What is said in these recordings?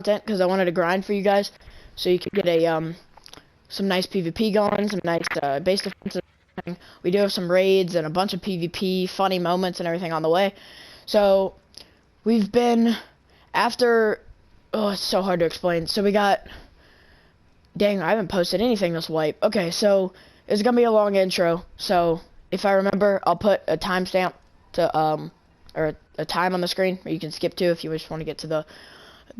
content because I wanted to grind for you guys, so you could get a some nice PvP going, some nice base defense. We do have some raids and a bunch of PvP, funny moments and everything on the way. So we've been after. Oh, it's so hard to explain. So we got. Dang, I haven't posted anything this wipe. Okay, so it's gonna be a long intro. So if I remember, I'll put a timestamp to or a time on the screen where you can skip to if you just want to get to the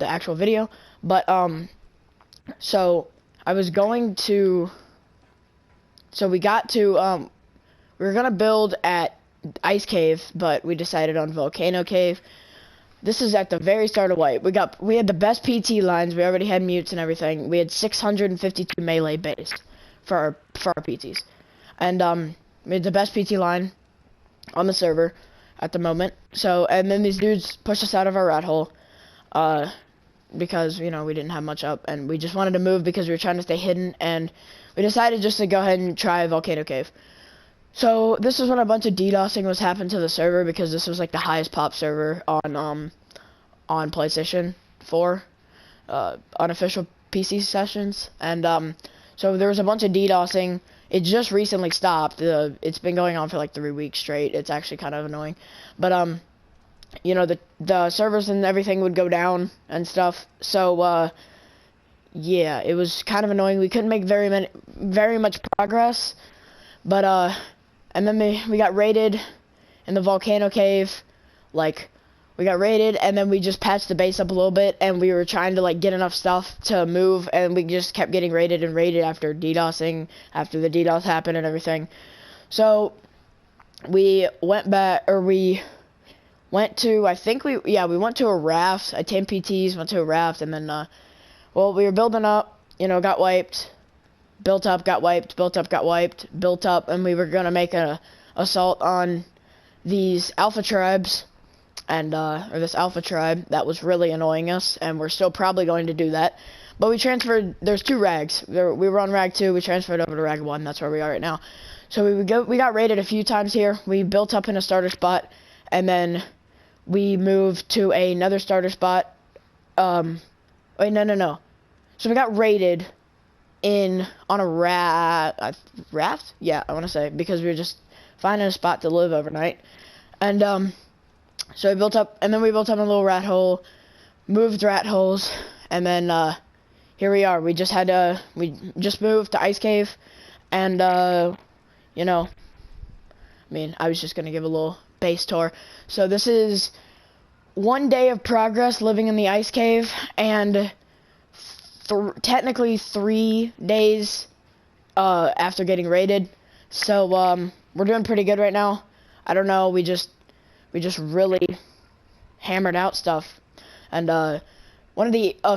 actual video. But so I was going to. So we got to we were gonna build at Ice Cave, but we decided on Volcano Cave. This is at the very start of wipe. We had the best PT lines. We already had mutes and everything. We had 652 melee base for our PTs, and we had the best PT line on the server at the moment. So and then these dudes pushed us out of our rat hole, because we didn't have much up, and we just wanted to move because we were trying to stay hidden, and we decided just to go ahead and try Volcano Cave. So this is when a bunch of DDoSing was happening to the server, because this was like the highest pop server on PlayStation 4 unofficial PC sessions, and so there was a bunch of DDoSing. It just recently stopped. It's been going on for like 3 weeks straight. It's actually kind of annoying, but the servers and everything would go down and stuff. So yeah, it was kind of annoying. We couldn't make very much progress, but and then we got raided in the Volcano Cave. Like, we got raided, and then we just patched the base up a little bit, and we were trying to like get enough stuff to move, and we just kept getting raided and raided after DDoSing, after the DDoS happened and everything. So we went back, or we went to, we went to a raft. I tamed PTs, went to a raft, and then well, we were building up, got wiped. Built up, got wiped, built up, got wiped, built up, and we were gonna make a assault on these alpha tribes, and or this alpha tribe that was really annoying us, and we're still probably going to do that. But we transferred. There's 2 rags. We were on rag 2. We transferred over to rag 1. That's where we are right now. So we got raided a few times here. We built up in a starter spot, and then we moved to another starter spot. Wait, no. So we got raided on a raft? Yeah, I want to say, because we were just finding a spot to live overnight. And so we built up a little rat hole, moved rat holes, and then here we are. We just moved to Ice Cave, and I was just gonna give a little base tour. So this is 1 day of progress living in the Ice Cave, and technically 3 days after getting raided. So we're doing pretty good right now. I don't know, we just really hammered out stuff, and a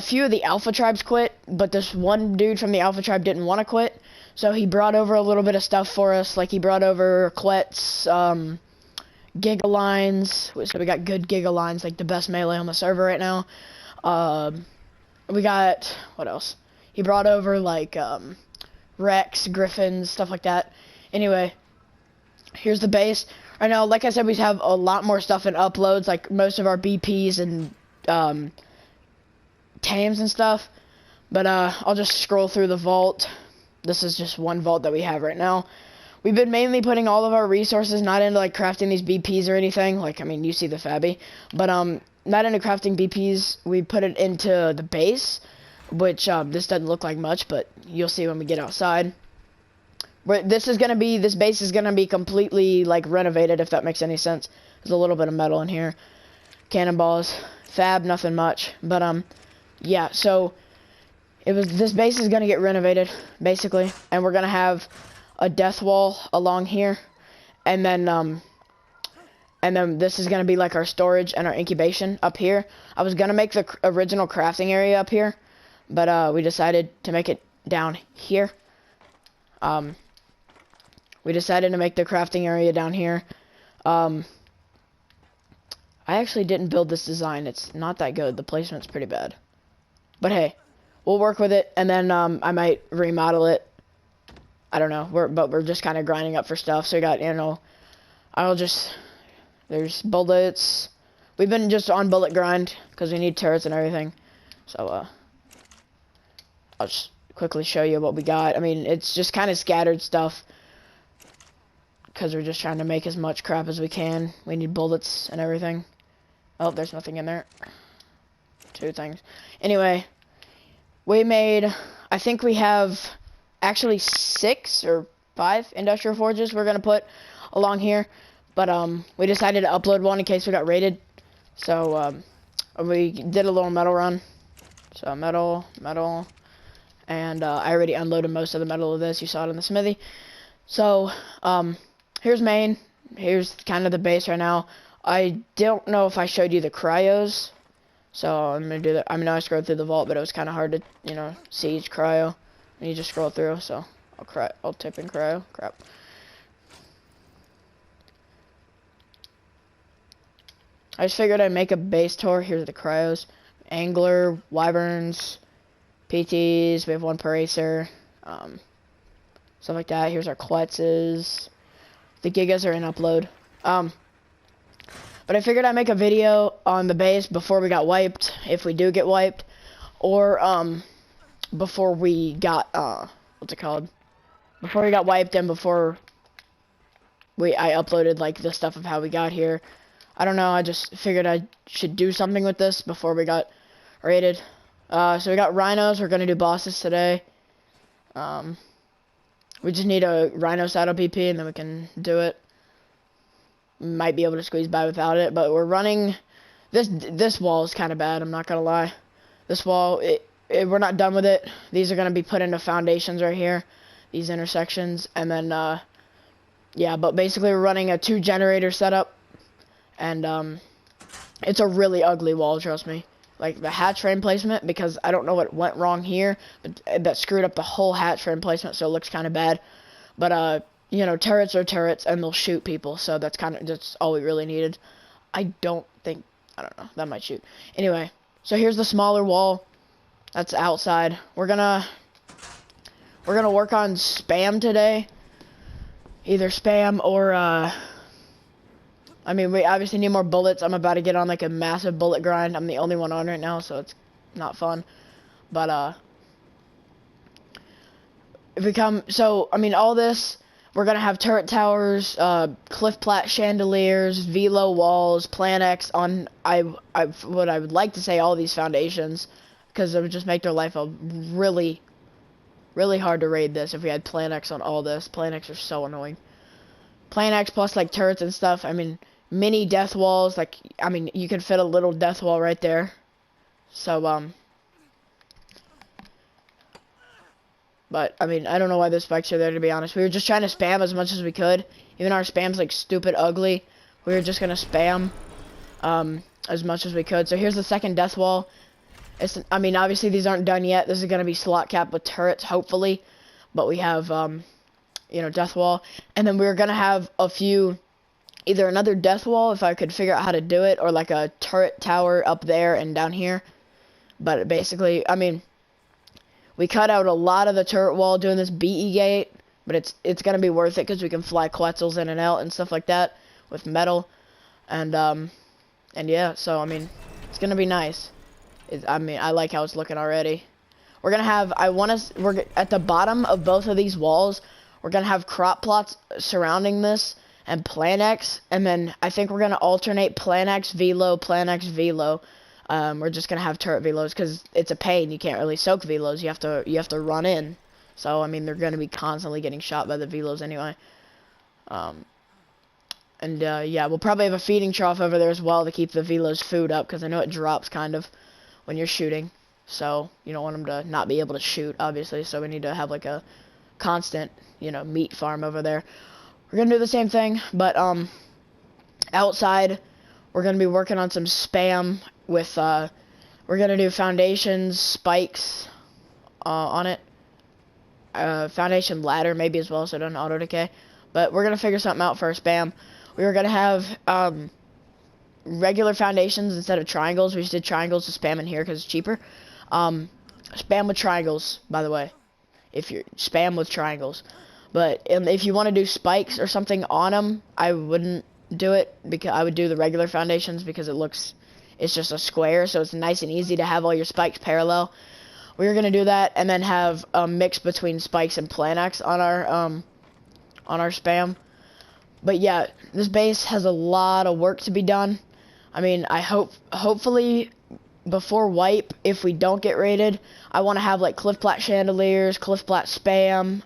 few of the alpha tribes quit, but this one dude from the alpha tribe didn't want to quit, so he brought over a little bit of stuff for us. Like, he brought over Quets, Giga lines. So we got good Giga lines, like the best melee on the server right now. We got, what else? He brought over, like, Rex, Griffins, stuff like that. Anyway, here's the base. Right now, like I said, we have a lot more stuff in uploads, like most of our BPs and, tames and stuff. But, I'll just scroll through the vault. This is just one vault that we have right now. We've been mainly putting all of our resources not into, like, crafting these BPs or anything. Like, I mean, you see the Fabby. But, not into crafting BPs. We put it into the base, which this doesn't look like much, but you'll see when we get outside. But this base is gonna be completely like renovated, if that makes any sense. There's a little bit of metal in here, cannonballs, fab, nothing much. But yeah. So this base is gonna get renovated basically, and we're gonna have a death wall along here, and then this is going to be like our storage and our incubation up here. I was going to make the original crafting area up here, but we decided to make it down here. We decided to make the crafting area down here. I actually didn't build this design. It's not that good. The placement's pretty bad. But hey, we'll work with it, and then I might remodel it. I don't know. We're just kind of grinding up for stuff. So we got, there's bullets. We've been just on bullet grind because we need turrets and everything. So, I'll just quickly show you what we got. I mean, it's just kind of scattered stuff, because we're just trying to make as much crap as we can. We need bullets and everything. Oh, there's nothing in there. 2 things. Anyway, we made, I think we have actually 6 or 5 industrial forges we're going to put along here. But, we decided to upload one in case we got raided. So, we did a little metal run. So, metal, and, I already unloaded most of the metal of this. You saw it in the smithy. So, here's main. Here's kind of the base right now. I don't know if I showed you the cryos. So I'm gonna do that. I mean, I scrolled through the vault, but it was kind of hard to, you know, see each cryo. And you just scroll through. So I'll type in cryo. Crap. I just figured I'd make a base tour. Here's the cryos: angler, wyverns, PTs. We have 1 paracer. Stuff like that. Here's our Quetzes. The Gigas are in upload. But I figured I'd make a video on the base before we got wiped, if we do get wiped, or before we got what's it called? Before we got wiped and before I uploaded like the stuff of how we got here. I don't know. I just figured I should do something with this before we got raided. So we got rhinos. We're gonna do bosses today. We just need a rhino saddle PP and then we can do it. Might be able to squeeze by without it, but we're running. This wall is kind of bad. I'm not gonna lie. This wall, we're not done with it. These are gonna be put into foundations right here, these intersections, and then yeah. But basically, we're running a 2 generator setup, and it's a really ugly wall. Trust me. Like the hatch frame placement, because I don't know what went wrong here, but that screwed up the whole hatch frame placement, so it looks kind of bad. But you know, turrets are turrets, and they'll shoot people, so that's all we really needed. I don't know, that might shoot. Anyway, so here's the smaller wall. That's outside. We're gonna work on spam today. Either spam or, I mean, we obviously need more bullets. I'm about to get on, like, a massive bullet grind. I'm the only one on right now, so it's not fun. But, if we come, so, I mean, all this, we're gonna have turret towers, cliff plat chandeliers, velo walls, Plan X on, what I would like to say all these foundations, because it would just make their life a really, really hard to raid this if we had Plan X on all this. Plan X are so annoying. Plan X plus, like, turrets and stuff. I mean, mini death walls, like, I mean, you can fit a little death wall right there. So, but, I mean, I don't know why those spikes are there, to be honest. We were just trying to spam as much as we could. Even our spam's, like, stupid ugly. We were just gonna spam, as much as we could. So here's the second death wall. I mean, obviously these aren't done yet. This is gonna be slot cap with turrets, hopefully. But we have, you know, death wall. And then we're gonna have a few, either another death wall, if I could figure out how to do it, or, like, a turret tower up there and down here. But basically, I mean, we cut out a lot of the turret wall doing this BE gate, but it's gonna be worth it because we can fly Quetzals in and out and stuff like that with metal, and yeah. So I mean, it's gonna be nice. I mean, I like how it's looking already. We're gonna have we're at the bottom of both of these walls. We're gonna have crop plots surrounding this and Plan X, and then I think we're gonna alternate Plan X Velo, Plan X Velo. We're just gonna have turret velos because it's a pain. You can't really soak velos. You have to run in. So I mean, they're gonna be constantly getting shot by the velos anyway. Yeah, we'll probably have a feeding trough over there as well to keep the velos food up, because I know it drops kind of when you're shooting. So you don't want them to not be able to shoot, obviously. So we need to have like a constant, you know, meat farm over there. We're gonna do the same thing, but outside we're gonna be working on some spam with we're gonna do foundations, spikes on it, foundation ladder maybe as well, so it doesn't auto decay. But we're gonna figure something out for our spam. We were gonna have regular foundations instead of triangles. We just did triangles to spam in here because it's cheaper. Spam with triangles, by the way. If you're spam with triangles, but if you want to do spikes or something on them, I wouldn't do it, because I would do the regular foundations because it it's just a square, so it's nice and easy to have all your spikes parallel. We're gonna do that, and then have a mix between spikes and Planax on our spam. But yeah, this base has a lot of work to be done. I mean, hopefully before wipe, if we don't get raided, I want to have like cliff plat chandeliers, cliff plat spam,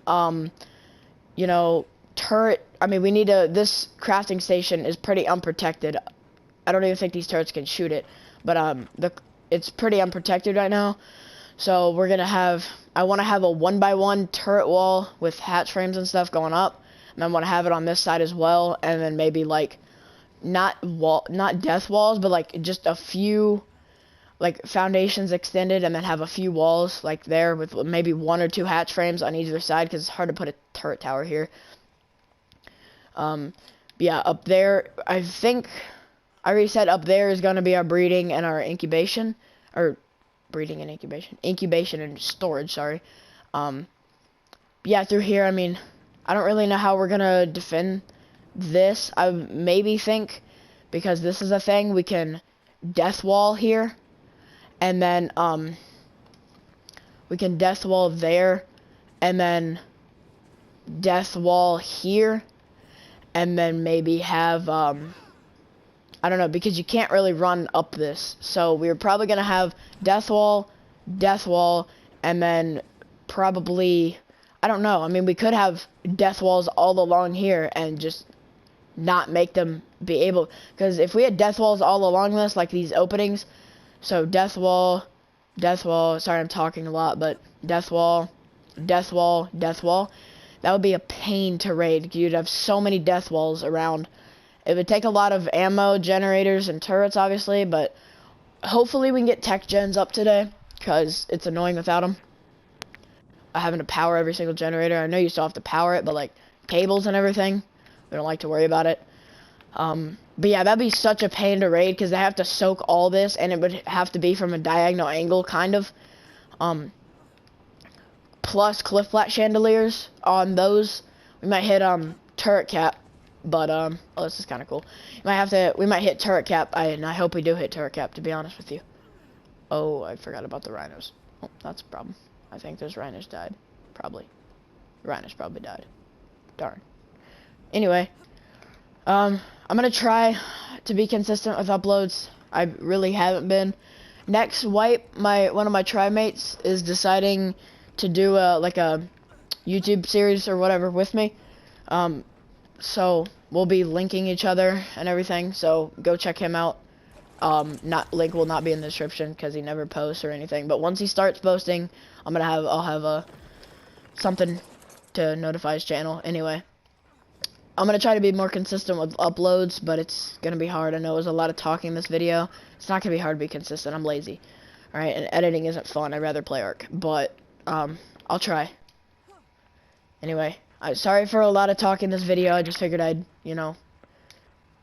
you know, turret. I mean, we need this crafting station is pretty unprotected. I don't even think these turrets can shoot it, but it's pretty unprotected right now. So we're gonna have, I want to have a 1x1 turret wall with hatch frames and stuff going up, and I want to have it on this side as well, and then maybe like not death walls, but like just a few like foundations extended, and then have a few walls like there with maybe 1 or 2 hatch frames on either side, because it's hard to put a turret tower here. Yeah, up there, I think I already said up there is gonna be our breeding and our incubation, or breeding and incubation and storage, sorry. Yeah, through here, I mean, I don't really know how we're gonna defend this. I maybe think, because this is a thing, we can death wall here, and then we can death wall there, and then death wall here, and then maybe have I don't know, because you can't really run up this, so we're probably gonna have death wall, and then probably, I don't know, I mean, we could have death walls all along here and just not make them be able, because if we had death walls all along this, like these openings, so death wall, sorry I'm talking a lot, but death wall, that would be a pain to raid. You'd have so many death walls around. It would take a lot of ammo, generators, and turrets, obviously, but hopefully we can get tech gens up today, because it's annoying without them. Having to power every single generator. I know you still have to power it, but like cables and everything, we don't like to worry about it. But yeah, that'd be such a pain to raid, because they have to soak all this, and it would have to be from a diagonal angle, kind of. Plus cliff flat chandeliers on those. We might hit turret cap, but oh, this is kind of cool. We might hit turret cap, and I hope we do hit turret cap, to be honest with you. Oh, I forgot about the rhinos. Oh, that's a problem. I think those rhinos died. Probably. The rhinos probably died. Darn. Anyway, I'm gonna try to be consistent with uploads. I really haven't been. Next wipe, one of my tribe mates is deciding to do like a YouTube series or whatever with me. So we'll be linking each other and everything. So go check him out. Link will not be in the description, because he never posts or anything. But once he starts posting, I'll have something to notify his channel. Anyway, I'm gonna try to be more consistent with uploads, but it's gonna be hard. I know it was a lot of talking in this video. It's not gonna be hard to be consistent. I'm lazy. All right, and editing isn't fun. I'd rather play Ark, but I'll try. Anyway, sorry for a lot of talk in this video. I just figured I'd, you know,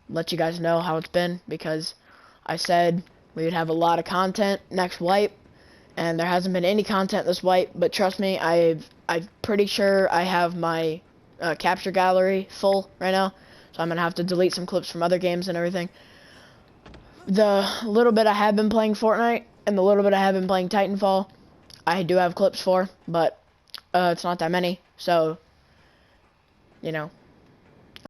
let you guys know how it's been, because I said we would have a lot of content next wipe, and there hasn't been any content this wipe, but trust me, I'm pretty sure I have my capture gallery full right now, so I'm gonna have to delete some clips from other games and everything. The little bit I have been playing Fortnite, and the little bit I have been playing Titanfall, I do have clips for, but it's not that many, so, you know,